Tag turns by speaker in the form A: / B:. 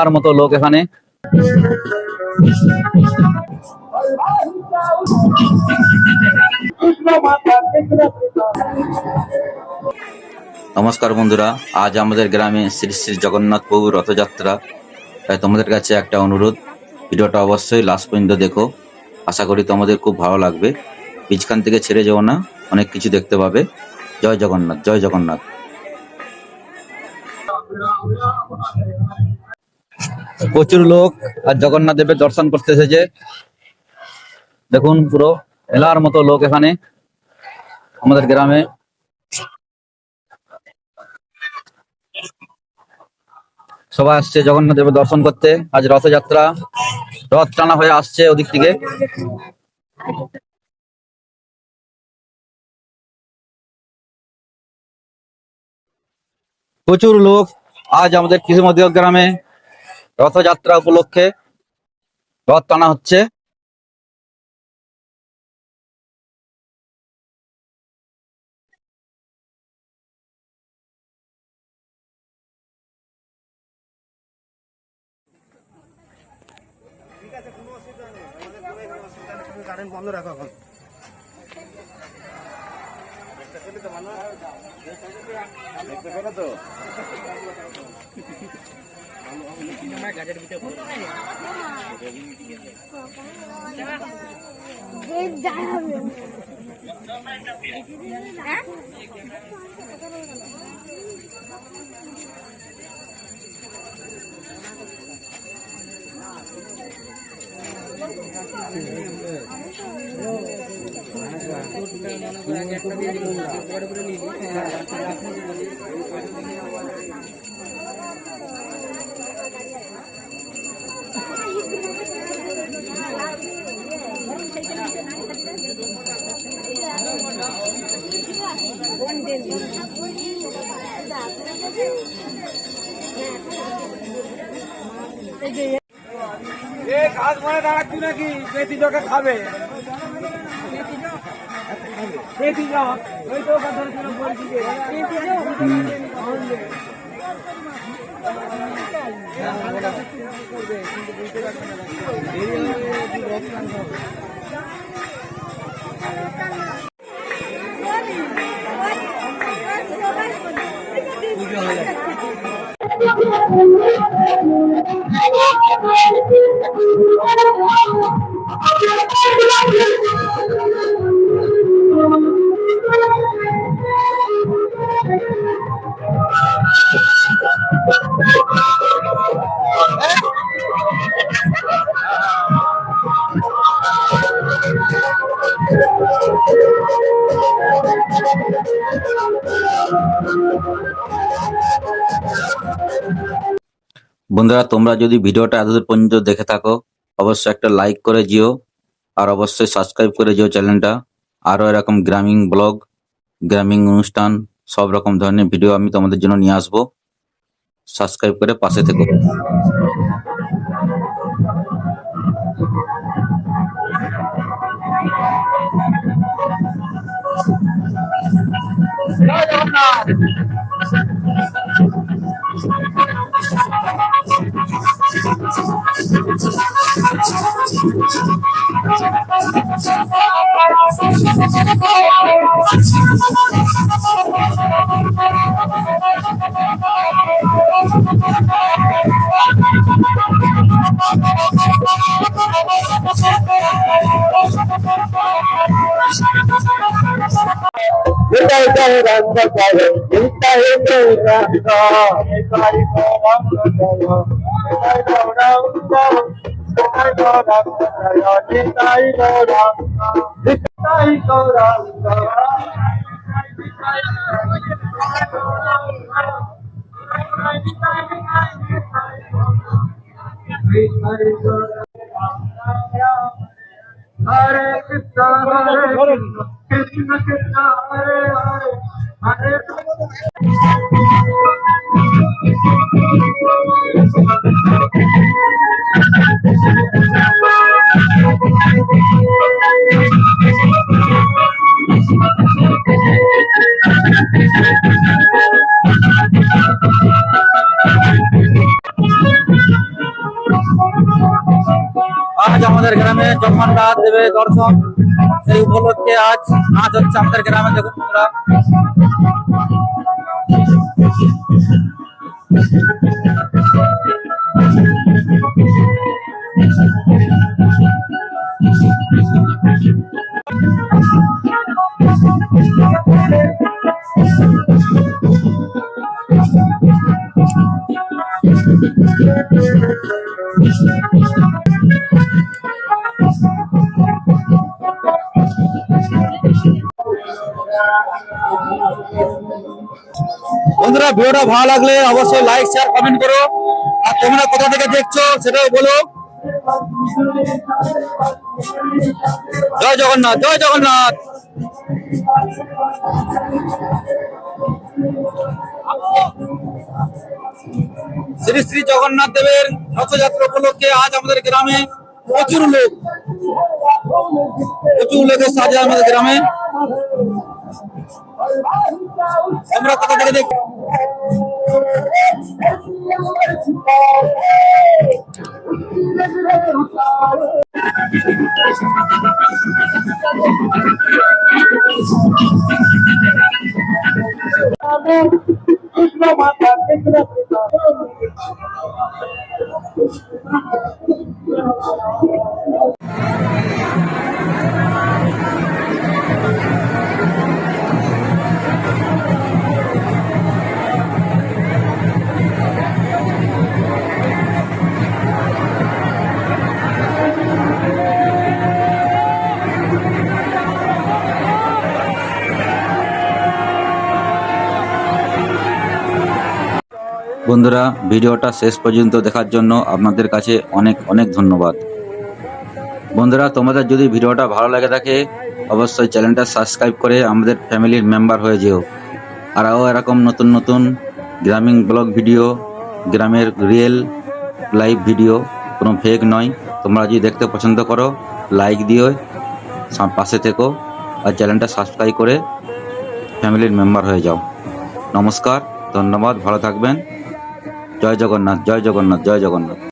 A: মেলার মতো লোক এখানে। নমস্কার বন্ধুরা, আজ আমাদের গ্রামে শ্রী শ্রী জগন্নাথ প্রভুর রথযাত্রা। তাই তোমাদের কাছে একটা অনুরোধ, ভিডিওটা অবশ্যই লাস্ট পর্যন্ত দেখো। আশা করি তোমাদের খুব ভালো লাগবে। পিছখান থেকে ছেড়ে যেও না, অনেক কিছু দেখতে পাবে। জয় জগন্নাথ, জয় জগন্নাথ। প্রচুর লোক আর জগন্নাথ দেবের দর্শন করতে এসেছে। দেখুন, পুরো মেলার মতো লোক এখানে আমাদের গ্রামে। সবাই আসছে জগন্নাথ দেবের দর্শন করতে। আজ রথযাত্রা, রথ টানা হয়ে আসছে ওদিক থেকে। প্রচুর লোক আজ আমাদের কৃষ্ণমন্দির গ্রামে রথযাত্রা উপলক্ষে রথ টানা হচ্ছে।
B: বন্ধ রাখো এখন। ঘাস মারা দাঁড়াচ্ছি নাকি? পেটি জোকে খাবে। পেটি জোক ওই তো কথা বলছি।
A: বন্ধুরা, তোমরা যদি ভিডিওটা এতদূর পর্যন্ত দেখে থাকো, অবশ্যই একটা লাইক করে যেও, আর অবশ্যই সাবস্ক্রাইব করে যেও চ্যানেলটা। আরো এরকম গ্রামীণ ব্লগ, গ্রামীণ অনুষ্ঠান, সব রকম ধরনের ভিডিও আমি তোমাদের জন্য নিয়ে আসবো। সাবস্ক্রাইব করে পাশে থেকো।
B: Hare Krishna, Hare Krishna, Krishna Hare Hare, Hare Krishna.
A: আমাদের গ্রামে জগন্নাথ দেবের দর্শন, সেই উপলক্ষে আজ নাচ হচ্ছে আমাদের গ্রামে। দেখুন বন্ধুরা, বন্ধুরা ভিডিওটা ভালো লাগলে অবশ্যই লাইক শেয়ার কমেন্ট করো, আর তোমরা কোথা থেকে দেখছো সেটাও বলো। জয় জগন্নাথ, জয় জগন্নাথ। শ্রী শ্রী জগন্নাথ দেবের রথযাত্রা উপলক্ষে আজ আমাদের গ্রামে প্রচুর লোকের সাজে আমাদের গ্রামে। আমরা কোথা থেকে দেখি? বন্ধুরা ভিডিওটা শেষ পর্যন্ত দেখার জন্য আপনাদের কাছে অনেক অনেক ধন্যবাদ। বন্ধুরা তোমাদের যদি ভিডিওটা ভালো লাগে থাকে অবশ্যই চ্যানেলটা সাবস্ক্রাইব করে আমাদের ফ্যামিলির মেম্বার হয়ে যেও। আরও এরকম নতুন নতুন গ্রামীণ ব্লগ ভিডিও, গ্রামের রিয়েল লাইভ ভিডিও, কোনো ফেক নয়, তোমরা যদি দেখতে পছন্দ করো লাইক দিও, পাশে থেকো, আর চ্যানেলটা সাবস্ক্রাইব করে ফ্যামিলির মেম্বার হয়ে যাও। নমস্কার, ধন্যবাদ, ভালো থাকবেন। জয় জগন্নাথ, জয় জগন্নাথ, জয় জগন্নাথ।